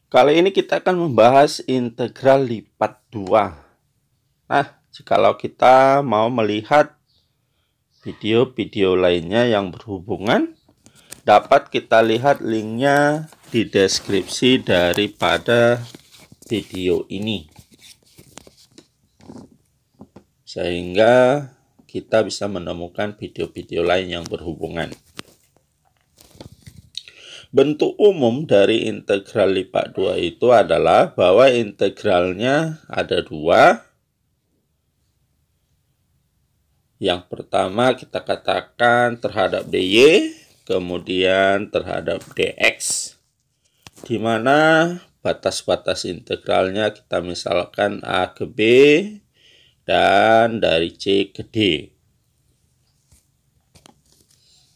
Kali ini kita akan membahas integral lipat 2. Nah, jikalau kita mau melihat video-video lainnya yang berhubungan, dapat kita lihat linknya di deskripsi daripada video ini. Sehingga kita bisa menemukan video-video lain yang berhubungan. Bentuk umum dari integral lipat 2 itu adalah bahwa integralnya ada dua. Yang pertama kita katakan terhadap dy, kemudian terhadap dx. Di mana batas-batas integralnya kita misalkan a ke b dan dari c ke d.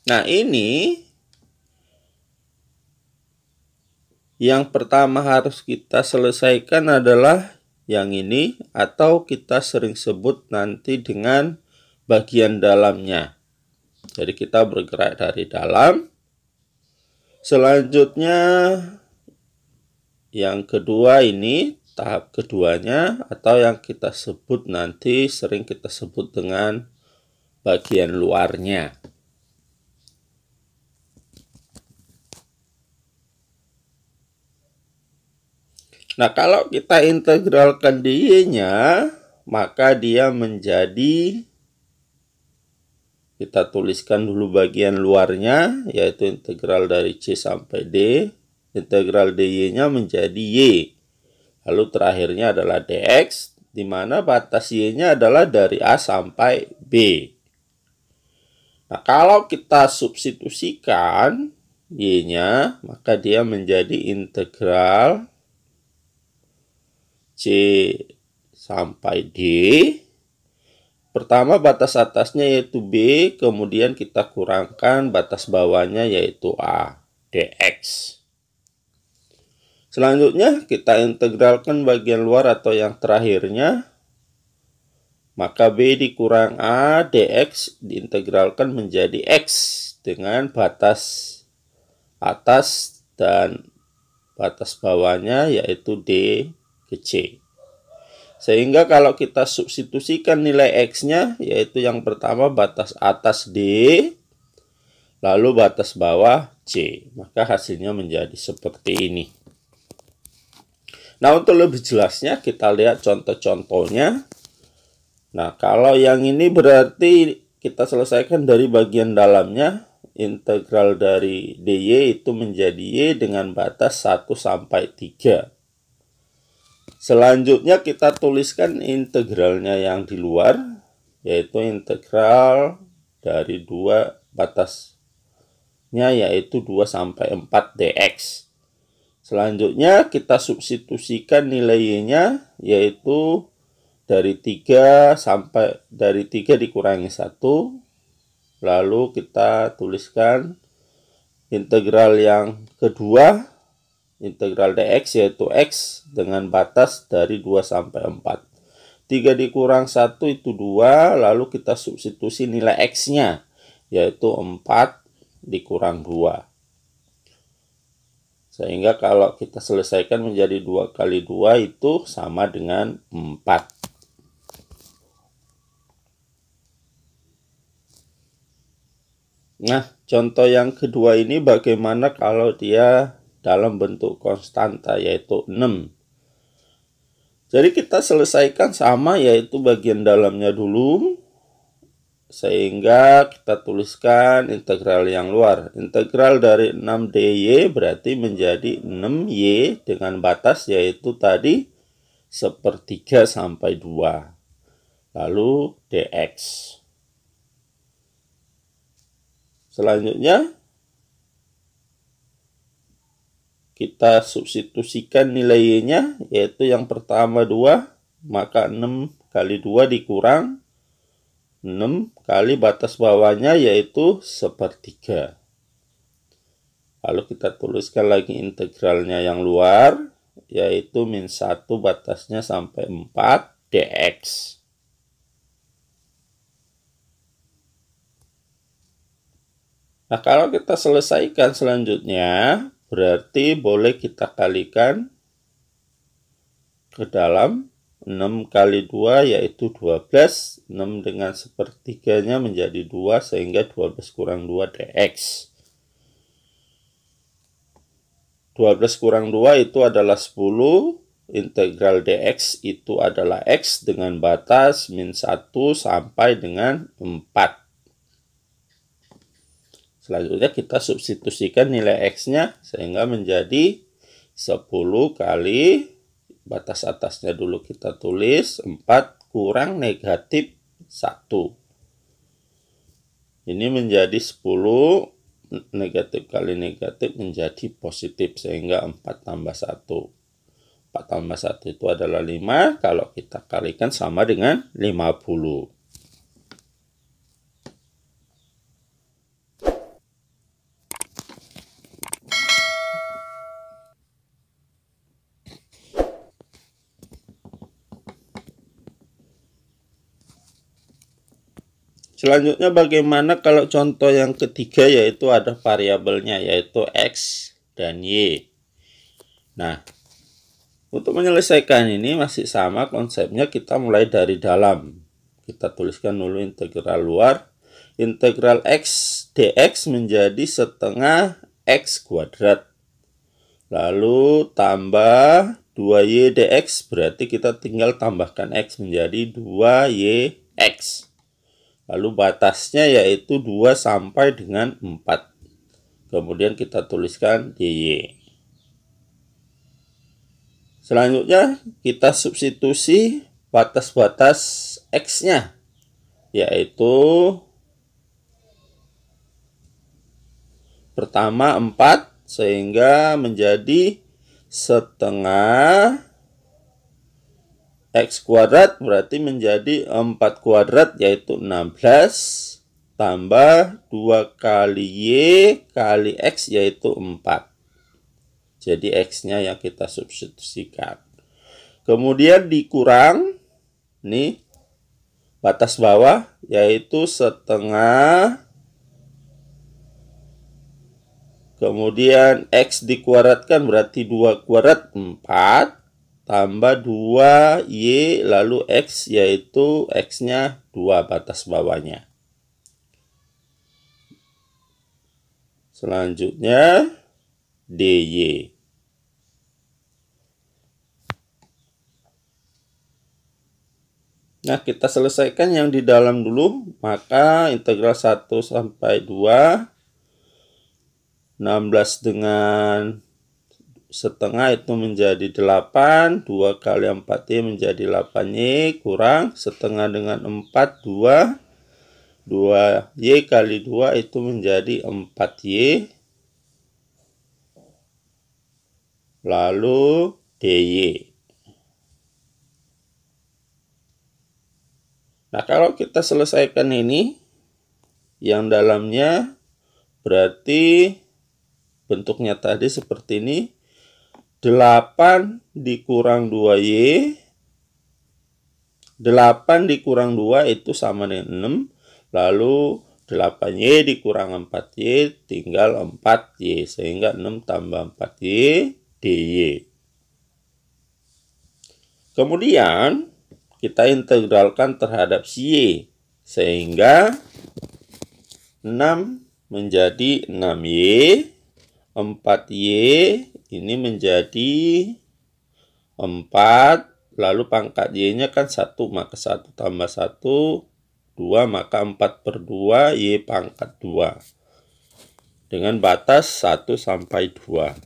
Nah, ini yang pertama harus kita selesaikan adalah yang ini, atau kita sering sebut nanti dengan bagian dalamnya. Jadi kita bergerak dari dalam. Selanjutnya yang kedua ini, tahap keduanya, atau yang kita sebut nanti sering kita sebut dengan bagian luarnya. Nah, kalau kita integralkan dy-nya, maka dia menjadi, kita tuliskan dulu bagian luarnya, yaitu integral dari c sampai d. Integral dy-nya menjadi y. Lalu terakhirnya adalah dx, di mana batas y-nya adalah dari a sampai b. Nah, kalau kita substitusikan y-nya, maka dia menjadi integral C sampai D. Pertama batas atasnya yaitu B, kemudian kita kurangkan batas bawahnya yaitu A, dx. Selanjutnya kita integralkan bagian luar atau yang terakhirnya. Maka B dikurang A, dx diintegralkan menjadi X dengan batas atas dan batas bawahnya yaitu D ke C. Sehingga kalau kita substitusikan nilai X-nya, yaitu yang pertama batas atas D, lalu batas bawah C. Maka hasilnya menjadi seperti ini. Nah, untuk lebih jelasnya kita lihat contoh-contohnya. Nah, kalau yang ini berarti kita selesaikan dari bagian dalamnya. Integral dari dy itu menjadi y dengan batas 1 sampai 3. Selanjutnya kita tuliskan integralnya yang di luar, yaitu integral dari dua batasnya, yaitu 2 sampai 4 dx. Selanjutnya kita substitusikan nilai y-nya, yaitu dari 3 dikurangi 1. Lalu kita tuliskan integral yang kedua, integral dx yaitu x dengan batas dari 2 sampai 4. 3 dikurang 1 itu 2, lalu kita substitusi nilai x-nya, yaitu 4 dikurang 2. Sehingga kalau kita selesaikan menjadi 2 kali 2 itu sama dengan 4. Nah, contoh yang kedua ini bagaimana kalau dia dalam bentuk konstanta, yaitu 6. Jadi kita selesaikan sama, yaitu bagian dalamnya dulu. Sehingga kita tuliskan integral yang luar. Integral dari 6 dy berarti menjadi 6y dengan batas yaitu tadi 1/3 sampai 2. Lalu dx. Selanjutnya kita substitusikan nilai y-nya, yaitu yang pertama 2, maka 6 kali 2 dikurang 6 kali batas bawahnya yaitu 1/3. Lalu kita tuliskan lagi integralnya yang luar, yaitu min 1 batasnya sampai 4 dx. Nah, kalau kita selesaikan selanjutnya, berarti boleh kita kalikan ke dalam. 6 kali 2 yaitu 12. 6 dengan sepertiganya menjadi 2, sehingga 12 kurang 2 dx. 12 kurang 2 itu adalah 10. Integral dx itu adalah x dengan batas min 1 sampai dengan 4. Selanjutnya kita substitusikan nilai x-nya sehingga menjadi 10 kali, batas atasnya dulu kita tulis, 4 kurang negatif 1. Ini menjadi 10, negatif kali negatif menjadi positif, sehingga 4 tambah 1. 4 tambah 1 itu adalah 5, kalau kita kalikan sama dengan 50. Selanjutnya bagaimana kalau contoh yang ketiga, yaitu ada variabelnya yaitu x dan y. Nah, untuk menyelesaikan ini masih sama konsepnya, kita mulai dari dalam. Kita tuliskan dulu integral luar. Integral x dx menjadi setengah x kuadrat. Lalu tambah 2y dx, berarti kita tinggal tambahkan x menjadi 2yx. Lalu batasnya yaitu 2 sampai dengan 4. Kemudian kita tuliskan dy. Selanjutnya kita substitusi batas-batas x-nya, yaitu pertama 4, sehingga menjadi setengah x kuadrat, berarti menjadi 4 kuadrat yaitu 16, tambah 2 kali y kali x yaitu 4. Jadi x-nya yang kita substitusikan. Kemudian dikurang, nih batas bawah, yaitu setengah, kemudian x dikuadratkan berarti 2 kuadrat 4, tambah 2y, lalu x yaitu x-nya 2, batas bawahnya. Selanjutnya dy. Nah, kita selesaikan yang di dalam dulu. Maka integral 1 sampai 2, 16 dengan setengah itu menjadi 8, 2 kali 4y menjadi 8y, kurang setengah dengan 4, 2, 2y kali 2 itu menjadi 4y, lalu dy. Nah, kalau kita selesaikan ini, yang dalamnya berarti bentuknya tadi seperti ini. 8 dikurang 2y, 8 dikurang 2 itu sama dengan 6, lalu 8y dikurang 4y tinggal 4y, sehingga 6 tambah 4y dy. Kemudian kita integralkan terhadap si y, sehingga 6 menjadi 6y, 4y ini menjadi 4, lalu pangkat y-nya kan 1, maka 1 tambah 1, 2, maka 4 per 2, y pangkat 2. Dengan batas 1 sampai 2.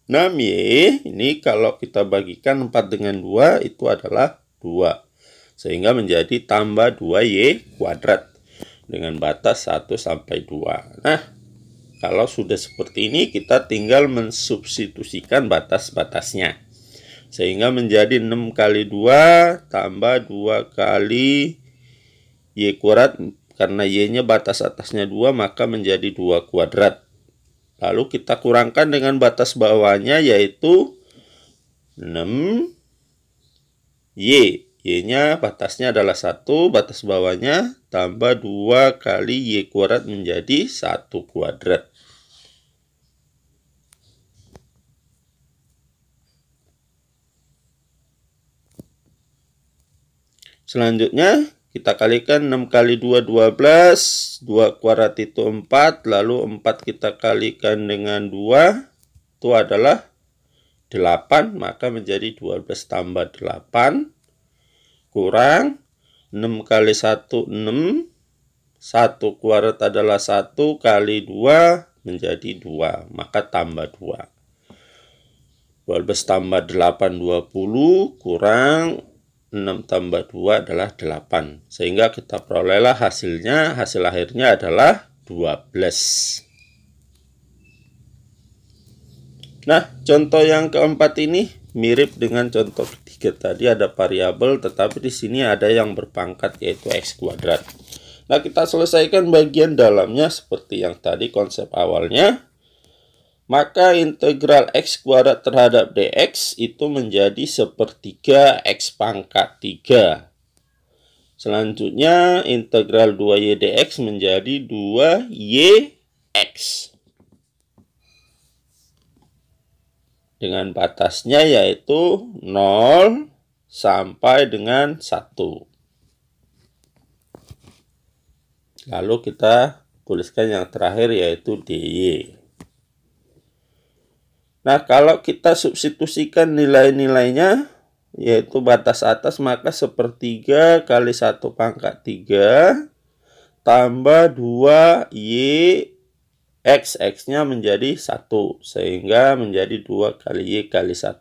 6y ini kalau kita bagikan 4 dengan 2, itu adalah 2. Sehingga menjadi tambah 2y kuadrat. Dengan batas 1 sampai 2. Nah, kalau sudah seperti ini, kita tinggal mensubstitusikan batas-batasnya. Sehingga menjadi 6 kali 2 tambah 2 kali y kuadrat. Karena y-nya batas atasnya 2, maka menjadi 2 kuadrat. Lalu kita kurangkan dengan batas bawahnya, yaitu 6y. Y-nya batasnya adalah 1, batas bawahnya tambah 2 kali y kuadrat menjadi 1 kuadrat. Selanjutnya kita kalikan 6 kali 2, 12. 2 kuadrat itu 4. Lalu 4 kita kalikan dengan 2. Itu adalah 8. Maka menjadi 12 tambah 8. Kurang 6 kali 1, 6. 1 kuadrat adalah 1 kali 2 menjadi 2. Maka tambah 2. 12 tambah 8, 20. Kurang 6 tambah 2 adalah 8. Sehingga kita perolehlah hasilnya. Hasil akhirnya adalah 12. Nah, contoh yang keempat ini mirip dengan contoh ketiga tadi, ada variabel, tetapi di sini ada yang berpangkat yaitu x kuadrat. Nah, kita selesaikan bagian dalamnya seperti yang tadi konsep awalnya. Maka integral x kuadrat terhadap dx itu menjadi sepertiga x pangkat 3. Selanjutnya integral 2y dx menjadi 2yx. Dengan batasnya yaitu 0 sampai dengan 1. Lalu kita tuliskan yang terakhir yaitu dy. Nah, kalau kita substitusikan nilai-nilainya, yaitu batas atas, maka sepertiga kali 1 pangkat 3 tambah 2y x. X-nya menjadi 1, sehingga menjadi 2 kali y kali 1.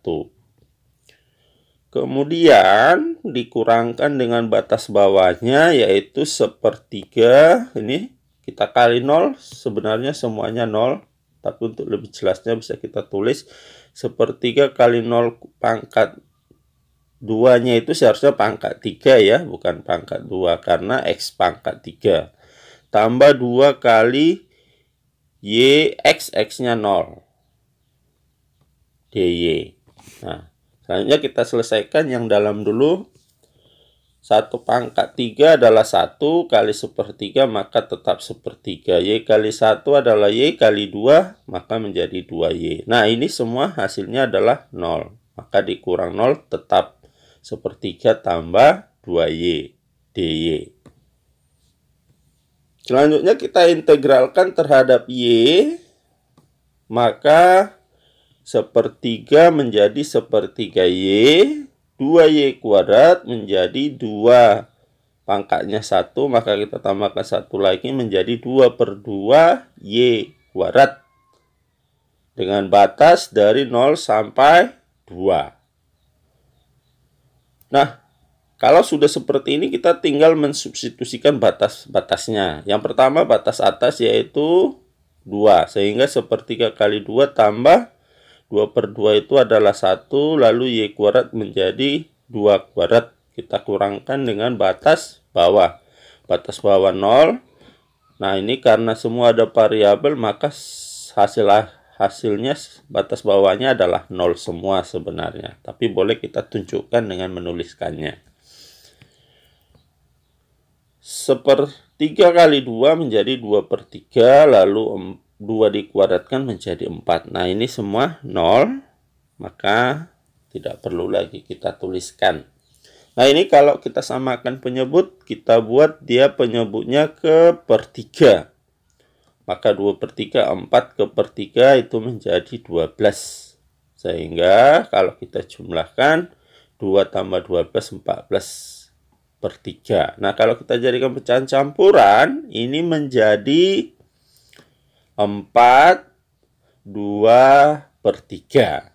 Kemudian dikurangkan dengan batas bawahnya, yaitu sepertiga. Ini kita kali 0, sebenarnya semuanya 0. Tapi untuk lebih jelasnya bisa kita tulis sepertiga kali 0 pangkat 2-nya itu seharusnya pangkat 3 ya, bukan pangkat 2 karena x pangkat 3. Tambah 2 kali y x, x-nya 0. dy. Nah, selanjutnya kita selesaikan yang dalam dulu. 1 pangkat 3 adalah 1 kali sepertiga, maka tetap sepertiga. Y kali 1 adalah y kali 2, maka menjadi 2y. Nah, ini semua hasilnya adalah 0. Maka dikurang 0 tetap sepertiga tambah 2y dy. Selanjutnya kita integralkan terhadap y. Maka sepertiga menjadi sepertiga y. 2y kuadrat menjadi 2 pangkatnya 1, maka kita tambahkan 1 lagi menjadi 2 per 2 y kuadrat dengan batas dari 0 sampai 2. Nah, kalau sudah seperti ini kita tinggal mensubstitusikan batas-batasnya. Yang pertama batas atas yaitu 2, sehingga sepertiga kali 2 tambah 2 per 2 itu adalah 1, lalu y kuadrat menjadi 2 kuadrat. Kita kurangkan dengan batas bawah. Batas bawah 0. Nah, ini karena semua ada variabel, maka hasilnya batas bawahnya adalah 0 semua sebenarnya. Tapi boleh kita tunjukkan dengan menuliskannya. Sepertiga kali 2 menjadi 2 per 3, lalu 2 dikuadratkan menjadi 4. Nah, ini semua 0, maka tidak perlu lagi kita tuliskan. Nah, ini kalau kita samakan penyebut, kita buat dia penyebutnya ke per 3. Maka 2 per 3, 4 ke per 3 itu menjadi 12. Sehingga kalau kita jumlahkan, 2 tambah 12, 14 per 3. Nah, kalau kita jadikan pecahan campuran, ini menjadi 4, 2 per 3.